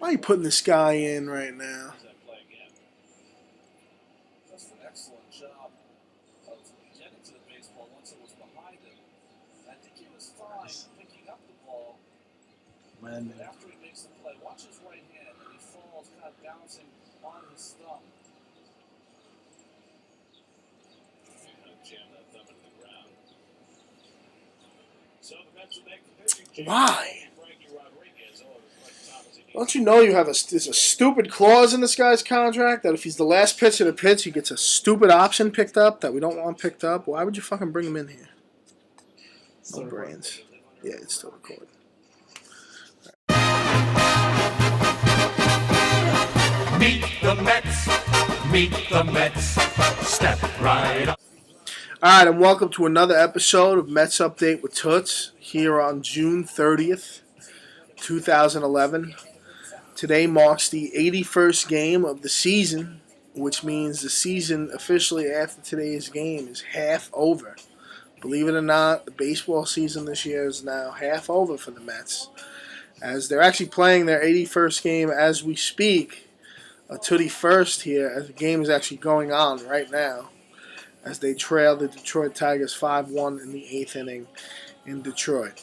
Why are you putting this guy in right now? Man. After he makes the play, watch his right hand, and he falls, kind of bouncing on his thumb. Why? Don't you know there's a stupid clause in this guy's contract that if he's the last pitcher to pitch, he gets a stupid option picked up that we don't want picked up? Why would you fucking bring him in here? No brains. Yeah, it's still recording. Meet the Mets. Meet the Mets. Step right up. All right, and welcome to another episode of Mets Update with Toots here on June 30th, 2011. Today marks the 81st game of the season, which means the season officially after today's game is half over. Believe it or not, the baseball season this year is now half over for the Mets, as they're actually playing their 81st game as we speak. To the first here, as the game is actually going on right now, as they trail the Detroit Tigers 5-1 in the 8th inning in Detroit.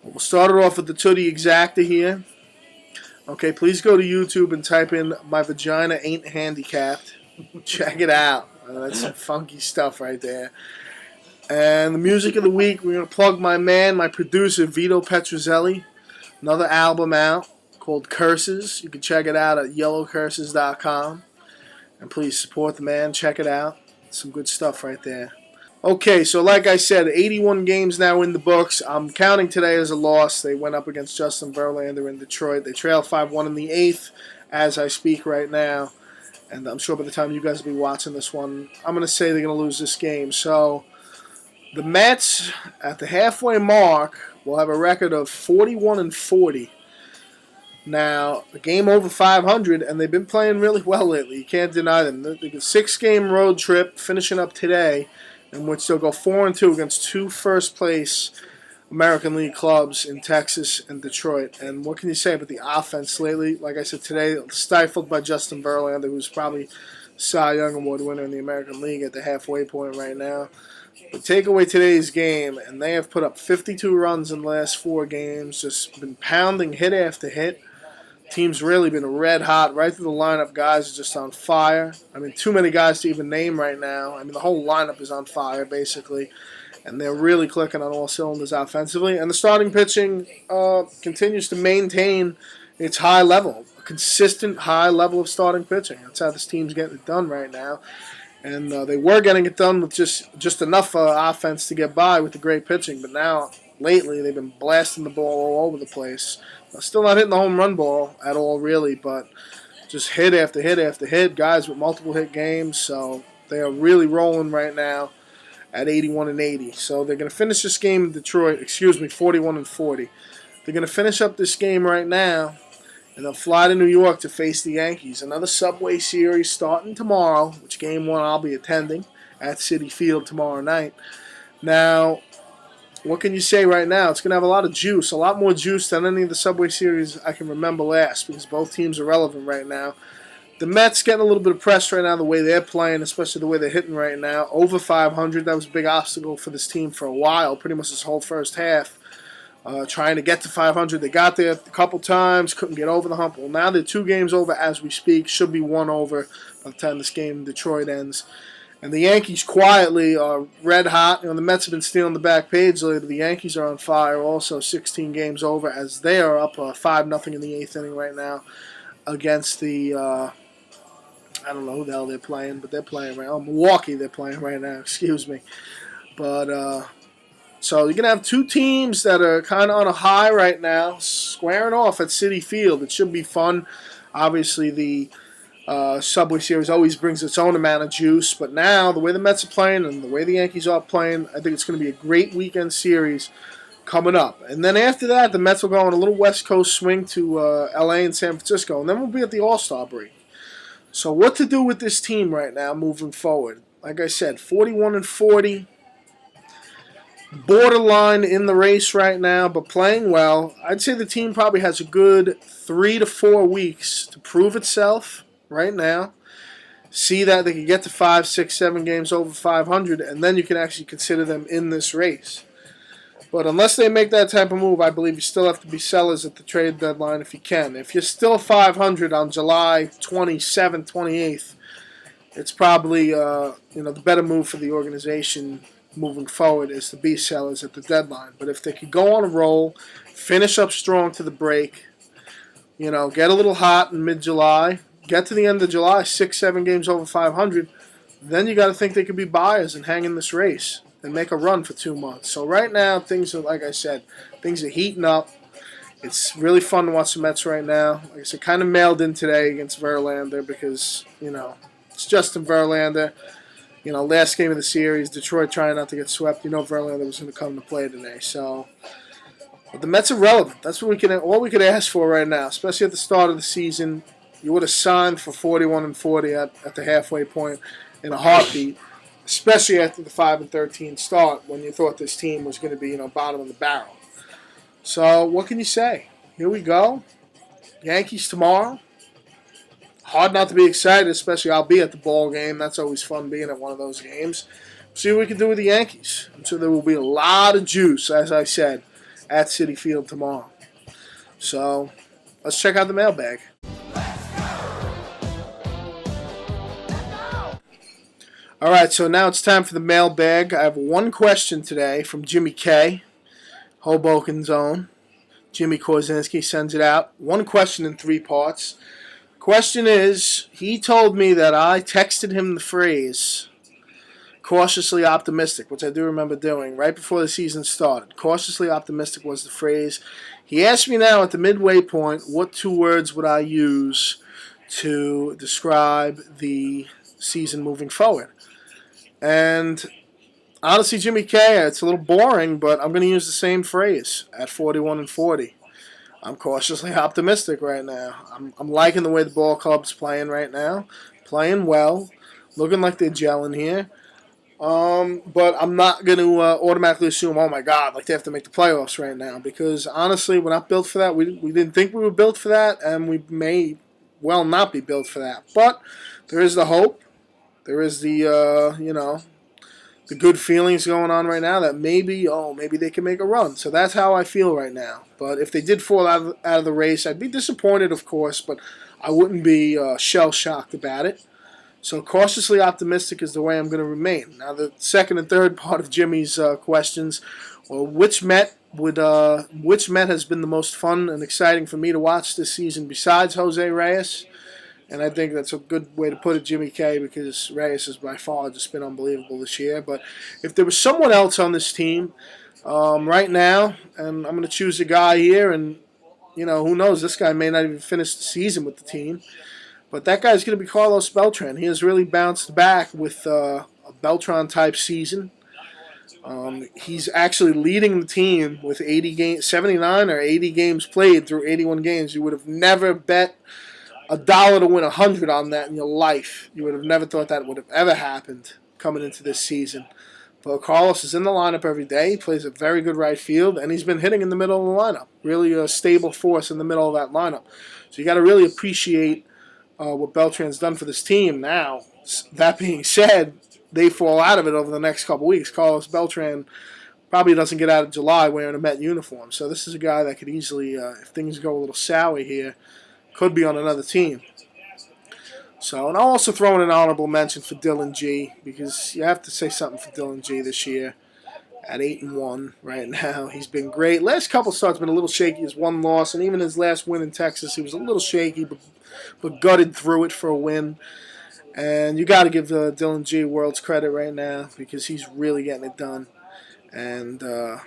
We'll start it off with the Tootie Exacta here. Okay, please go to YouTube and type in "My Vagina Ain't Handicapped." Check it out. That's some funky stuff right there. And the music of the week, we're going to plug my man, my producer, Vito Petrozelli. Another album out called Curses. You can check it out at yellowcurses.com. And please support the man. Check it out. Some good stuff right there. Okay, so like I said, 81 games now in the books. I'm counting today as a loss. They went up against Justin Verlander in Detroit. They trail 5-1 in the 8th as I speak right now. And I'm sure by the time you guys will be watching this one, I'm going to say they're going to lose this game. So the Mets, at the halfway mark, will have a record of 41-40. Now, a game over 500, and they've been playing really well lately. You can't deny them. They got a 6-game road trip finishing up today, in which they'll go 4-2 against two first-place American League clubs in Texas and Detroit. And what can you say about the offense lately? Like I said today, stifled by Justin Verlander, who's probably Cy Young Award winner in the American League at the halfway point right now. But take away today's game, and they have put up 52 runs in the last 4 games, just been pounding hit after hit. Team's really been red hot right through the lineup. Guys are just on fire. I mean, too many guys to even name right now. I mean, the whole lineup is on fire, basically. And they're really clicking on all cylinders offensively. And the starting pitching continues to maintain its high level. A consistent high level of starting pitching. That's how this team's getting it done right now. And they were getting it done with just enough offense to get by with the great pitching. But now, lately, they've been blasting the ball all over the place. Still not hitting the home run ball at all, really, but just hit after hit after hit. Guys with multiple hit games, so they are really rolling right now at 81-80. So they're going to finish this game in Detroit, 41-40. They're going to finish up this game right now, and they'll fly to New York to face the Yankees. Another Subway Series starting tomorrow, which game one I'll be attending at Citi Field tomorrow night. Now, what can you say right now? It's going to have a lot of juice, a lot more juice than any of the Subway Series I can remember last, because both teams are relevant right now. The Mets getting a little bit of press right now, the way they're playing, especially the way they're hitting right now. Over 500, that was a big obstacle for this team for a while, pretty much this whole first half. Trying to get to 500. They got there a couple times, couldn't get over the hump. Well, now they're 2 games over as we speak. Should be 1 over by the time this game in Detroit ends. And the Yankees quietly are red hot. You know, the Mets have been stealing the back page lately, but the Yankees are on fire. Also 16 games over as they are up 5-0 in the 8th inning right now against the, I don't know who the hell they're playing, but they're playing right now. Milwaukee they're playing right now, excuse me. But, so you're going to have 2 teams that are kind of on a high right now, squaring off at Citi Field. It should be fun. Obviously, the Subway Series always brings its own amount of juice, but now the way the Mets are playing and the way the Yankees are playing, I think it's going to be a great weekend series coming up. And then after that, the Mets will go on a little West Coast swing to LA and San Francisco, and then we'll be at the All-Star break. So what to do with this team right now moving forward? Like I said, 41-40. borderline in the race right now, but playing well. I'd say the team probably has a good 3 to 4 weeks to prove itself right now. See that they can get to 5, 6, 7 games over 500, and then you can actually consider them in this race. But unless they make that type of move, I believe you still have to be sellers at the trade deadline if you can. If you're still 500 on July 27th, 28th, it's probably the better move for the organization moving forward is to be sellers at the deadline. But if they could go on a roll, finish up strong to the break, get a little hot in mid-July, get to the end of July, 6, 7 games over 500, then you got to think they could be buyers and hang in this race and make a run for 2 months. So right now, things are, like I said, things are heating up. It's really fun to watch the Mets right now. Like I said, kind of mailed in today against Verlander because, it's Justin Verlander. Last game of the series, Detroit trying not to get swept. Verlander was going to come to play today. So, but the Mets are relevant. That's all we could ask for right now, especially at the start of the season. You would have signed for 41-40 at the halfway point in a heartbeat, especially after the 5-13 start when you thought this team was going to be, bottom of the barrel. So, what can you say? Here we go. Yankees tomorrow. Hard not to be excited, especially I'll be at the ball game. That's always fun being at one of those games. See what we can do with the Yankees. I'm sure there will be a lot of juice, as I said, at Citi Field tomorrow. So, let's check out the mailbag. All right, so now it's time for the mailbag. I have one question today from Jimmy K, Hoboken's own. Jimmy Korzinski sends it out. One question in 3 parts. Question is, he told me that I texted him the phrase, cautiously optimistic, which I do remember doing right before the season started. Cautiously optimistic was the phrase. He asked me now at the midway point, what 2 words would I use to describe the season moving forward? And honestly, Jimmy K, it's a little boring, but I'm going to use the same phrase at 41-40. I'm cautiously optimistic right now. I'm liking the way the ball club's playing right now. Playing well. Looking like they're gelling here. But I'm not going to automatically assume, oh my God, like they have to make the playoffs right now. Because honestly, we're not built for that. We didn't think we were built for that, and we may well not be built for that. But there is the hope. There is the, the good feelings going on right now that maybe they can make a run. So that's how I feel right now. But if they did fall out of the race, I'd be disappointed, of course, but I wouldn't be shell-shocked about it. So cautiously optimistic is the way I'm going to remain. Now the second and third part of Jimmy's questions, well, which Met has been the most fun and exciting for me to watch this season besides Jose Reyes? And I think that's a good way to put it, Jimmy K, because Reyes has by far just been unbelievable this year. But if there was someone else on this team right now, and I'm going to choose a guy here, and, who knows, this guy may not even finish the season with the team. But that guy's going to be Carlos Beltran. He has really bounced back with a Beltran-type season. He's actually leading the team with 79 or 80 games played through 81 games. You would have never bet $1 to win 100 on that in your life. You would have never thought that would have ever happened coming into this season. But Carlos is in the lineup every day. He plays a very good right field, and he's been hitting in the middle of the lineup. Really a stable force in the middle of that lineup. So you got to really appreciate what Beltran's done for this team. Now, that being said, they fall out of it over the next couple weeks. Carlos Beltran probably doesn't get out of July wearing a Met uniform. So this is a guy that could easily, if things go a little sour here, could be on another team. So, and I'll also throw in an honorable mention for Dylan G, because you have to say something for Dylan G this year. At 8-1 right now, he's been great. Last couple starts been a little shaky. His one loss, and even his last win in Texas, he was a little shaky, but gutted through it for a win. And you got to give Dylan G world's credit right now, because he's really getting it done. And the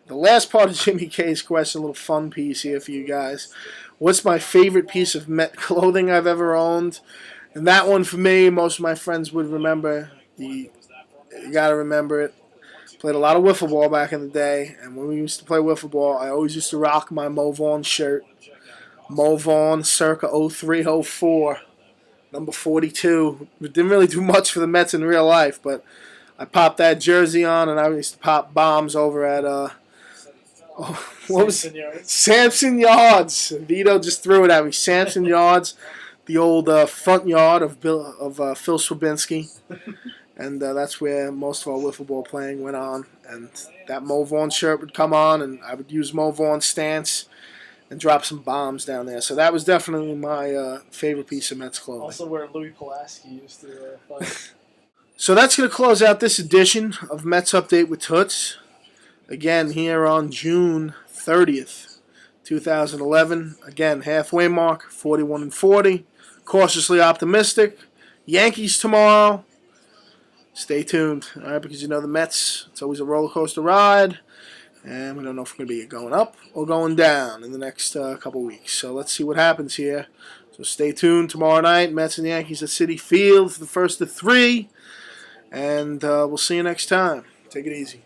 last part of Jimmy K's question, a little fun piece here for you guys. What's my favorite piece of Met clothing I've ever owned? And that one for me, most of my friends would remember. You got to remember it. Played a lot of wiffle ball back in the day, and when we used to play wiffle ball, I always used to rock my Mo Vaughn shirt. Mo Vaughn circa 03-04, number 42. It didn't really do much for the Mets in real life, but I popped that jersey on, and I used to pop bombs over at what was Samson Yards. Vito just threw it at me. Samson Yards, the old front yard of Phil Swabinski, and that's where most of our wiffle ball playing went on. And that Mo Vaughn shirt would come on, and I would use Mo Vaughn's stance and drop some bombs down there. So that was definitely my favorite piece of Mets clothing. Also where Louis Pulaski used to fight. So that's going to close out this edition of Mets Update with Toots. Again, here on June 30th, 2011. Again, halfway mark, 41-40. Cautiously optimistic. Yankees tomorrow. Stay tuned, all right, because you know the Mets, it's always a roller coaster ride. And we don't know if we're going to be going up or going down in the next couple weeks. So let's see what happens here. So stay tuned tomorrow night. Mets and Yankees at Citi Field for the first of 3. And we'll see you next time. Take it easy.